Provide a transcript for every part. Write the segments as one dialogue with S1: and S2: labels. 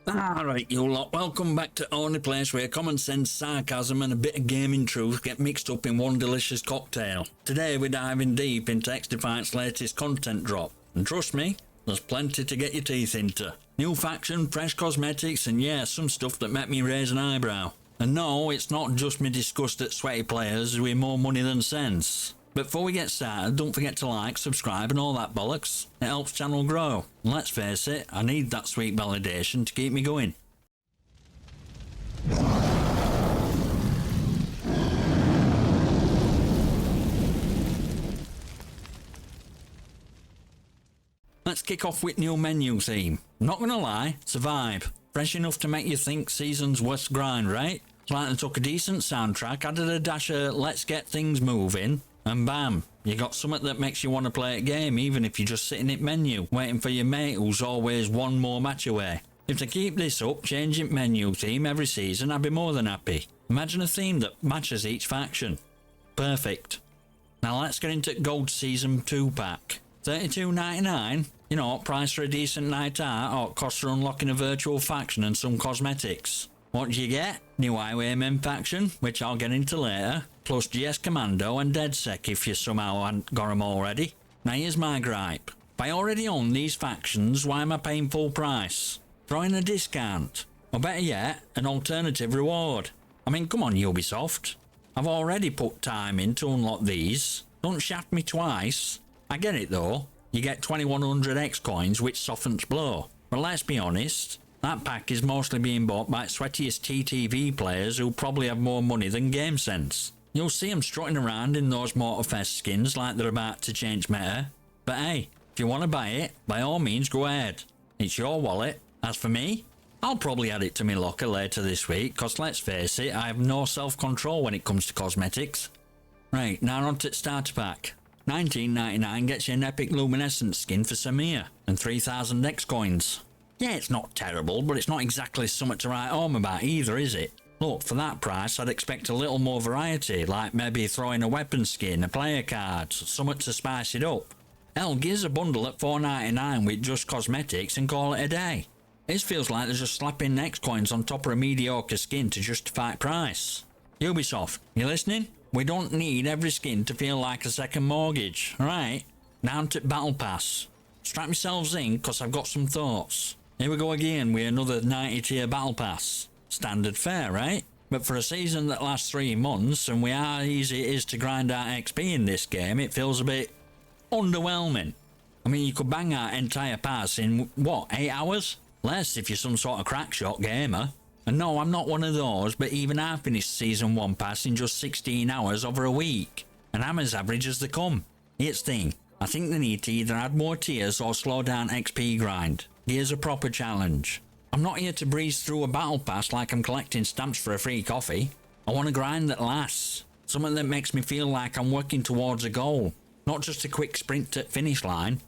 S1: Alright, you lot, welcome back to Only Place where common sense, sarcasm and a bit of gaming truth get mixed up in one delicious cocktail. Today we're diving deep into XDefiant's latest content drop, and trust me, there's plenty to get your teeth into. New faction, fresh cosmetics, and yeah, some stuff that made me raise an eyebrow. And no, it's not just me disgust at sweaty players with more money than sense. But before we get started, don't forget to like, subscribe and all that bollocks. It helps channel grow. And let's face it, I need that sweet validation to keep me going. Let's kick off with new menu theme. Not gonna lie, it's a vibe. Fresh enough to make you think season's worst grind, right? It's like they took a decent soundtrack, added a dash of let's get things moving, and bam, you got something that makes you want to play a game even if you're just sitting at menu, waiting for your mate who's always one more match away. If they keep this up, changing menu theme every season, I'd be more than happy. Imagine a theme that matches each faction. Perfect. Now let's get into Gold Season 2 pack. $32.99? You know, price for a decent night out, or cost for unlocking a virtual faction and some cosmetics. What do you get? New Highwaymen faction, which I'll get into later, plus GS Commando and DedSec if you somehow hadn't got them already. Now here's my gripe. If I already own these factions, why am I paying full price? Throw in a discount. Or better yet, an alternative reward. I mean, come on Ubisoft. I've already put time in to unlock these. Don't shaft me twice. I get it though. You get 2100 X coins, which softens blow. But let's be honest, that pack is mostly being bought by sweatiest TTV players who probably have more money than game sense. You'll see them strutting around in those Motorfest skins like they're about to change meta. But hey, if you want to buy it, by all means go ahead. It's your wallet. As for me, I'll probably add it to my locker later this week, cause let's face it, I have no self-control when it comes to cosmetics. Right, now on to starter pack. $19.99 gets you an epic luminescent skin for Samir, and 3000 X coins. Yeah, it's not terrible, but it's not exactly something to write home about either, is it? Look, for that price, I'd expect a little more variety, like maybe throwing a weapon skin, a player card, something to spice it up. Hell, gives a bundle at $4.99 with just cosmetics and call it a day. This feels like they're just slapping X coins on top of a mediocre skin to justify price. Ubisoft, you listening? We don't need every skin to feel like a second mortgage, alright? Now to Battle Pass. Strap yourselves in, cause I've got some thoughts. Here we go again with another 90 tier Battle Pass. Standard fare, right? But for a season that lasts 3 months, and with how easy it is to grind out XP in this game, it feels a bit underwhelming. I mean, you could bang out entire pass in, what, 8 hours? Less if you're some sort of crackshot gamer. And no, I'm not one of those, but even I finished Season 1 pass in just 16 hours over a week. And I'm as average as they come. Here's the thing, I think they need to either add more tiers or slow down XP grind. Here's a proper challenge. I'm not here to breeze through a battle pass like I'm collecting stamps for a free coffee. I want a grind that lasts. Something that makes me feel like I'm working towards a goal. Not just a quick sprint at finish line.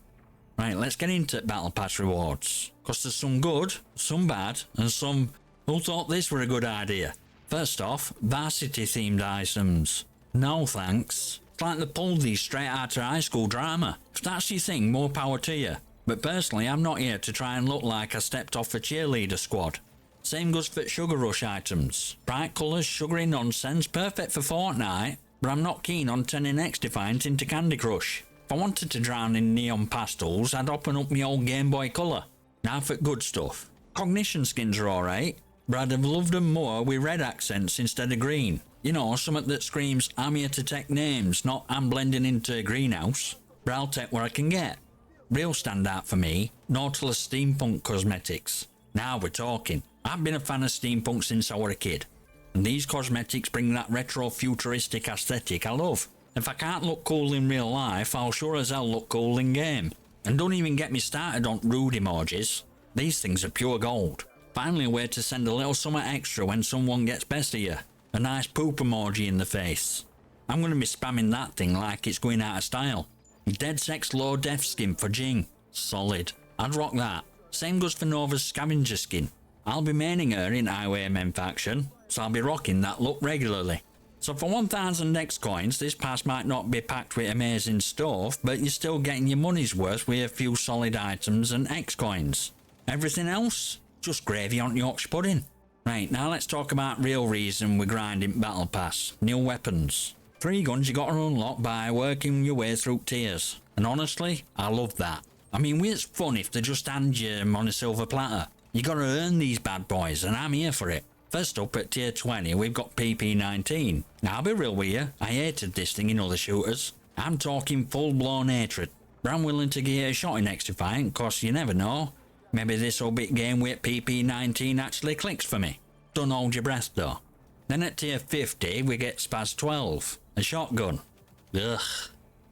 S1: Right, let's get into battle pass rewards. Cause there's some good, some bad, and some... Who thought this were a good idea? First off, varsity themed items. No thanks. It's like they pulled these straight out of high school drama. If that's your thing, more power to you. But personally, I'm not here to try and look like I stepped off a cheerleader squad. Same goes for Sugar Rush items. Bright colours, sugary nonsense, perfect for Fortnite, but I'm not keen on turning XDefiant into Candy Crush. If I wanted to drown in neon pastels, I'd open up my old Game Boy Color. Now for good stuff. Cognition skins are alright, but I'd have loved them more with red accents instead of green. You know, something that screams, I'm here to take names, not I'm blending into a greenhouse. But I'll take what I can get. Real standout for me, Nautilus Steampunk cosmetics. Now we're talking. I've been a fan of steampunk since I was a kid. And these cosmetics bring that retro futuristic aesthetic I love. If I can't look cool in real life, I'll sure as hell look cool in game. And don't even get me started on rude emojis. These things are pure gold. Finally a way to send a little something extra when someone gets best of you. A nice poop emoji in the face. I'm going to be spamming that thing like it's going out of style. DedSec's low def skin for Jing. Solid. I'd rock that. Same goes for Nova's scavenger skin. I'll be maining her in Highwaymen faction, so I'll be rocking that look regularly. So for 1000 X coins, this pass might not be packed with amazing stuff, but you're still getting your money's worth with a few solid items and X coins. Everything else? Just gravy on Yorkshire pudding. Right, now let's talk about real reason we're grinding Battle Pass. New weapons. 3 guns you gotta unlock by working your way through tiers. And honestly, I love that. I mean, it's fun if they just hand you them on a silver platter. You gotta earn these bad boys, and I'm here for it. First up at tier 20, we've got PP19. Now, I'll be real with you, I hated this thing in other shooters. I'm talking full-blown hatred. But I'm willing to give it a shot in XDefiant, cause you never know. Maybe this old bit game with PP19 actually clicks for me. Don't hold your breath though. Then at tier 50, we get Spaz 12, a shotgun. Ugh.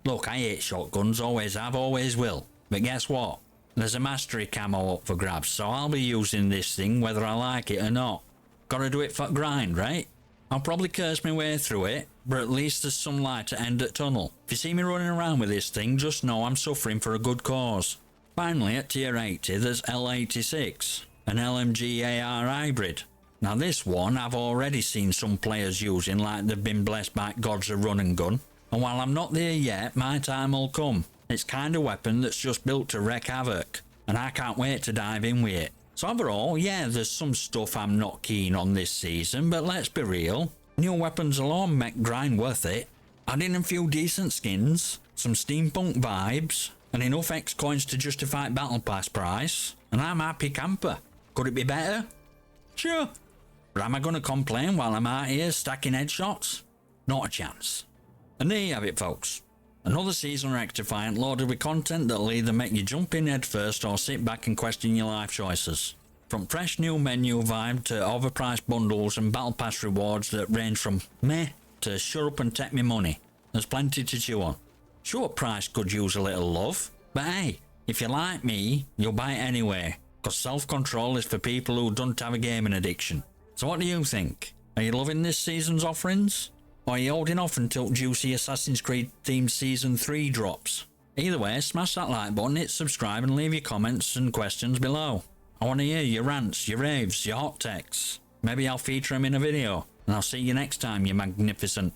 S1: Look, I hate shotguns, always have, always will. But guess what? There's a mastery camo up for grabs, so I'll be using this thing whether I like it or not. Gotta do it for grind, right? I'll probably curse my way through it, but at least there's some light at end of tunnel. If you see me running around with this thing, just know I'm suffering for a good cause. Finally, at tier 80, there's L86, an LMG AR hybrid. Now this one I've already seen some players using like they've been blessed by gods of run and gun. And while I'm not there yet, my time will come. It's kind of weapon that's just built to wreak havoc, and I can't wait to dive in with it. So overall, yeah, there's some stuff I'm not keen on this season, but let's be real. New weapons alone make grind worth it. Add in a few decent skins, some steampunk vibes, and enough X coins to justify battle pass price, and I'm happy camper. Could it be better? Sure. But am I going to complain while I'm out here stacking headshots? Not a chance. And there you have it, folks. Another season of XDefiant loaded with content that'll either make you jump in head first or sit back and question your life choices. From fresh new menu vibe to overpriced bundles and battle pass rewards that range from meh to shut up and take me money. There's plenty to chew on. Sure, price could use a little love, but hey, if you're like me, you'll buy it anyway, cause self-control is for people who don't have a gaming addiction. So what do you think? Are you loving this season's offerings? Or are you holding off until juicy Assassin's Creed themed Season 3 drops? Either way, smash that like button, hit subscribe and leave your comments and questions below. I want to hear your rants, your raves, your hot takes. Maybe I'll feature them in a video. And I'll see you next time, you magnificent.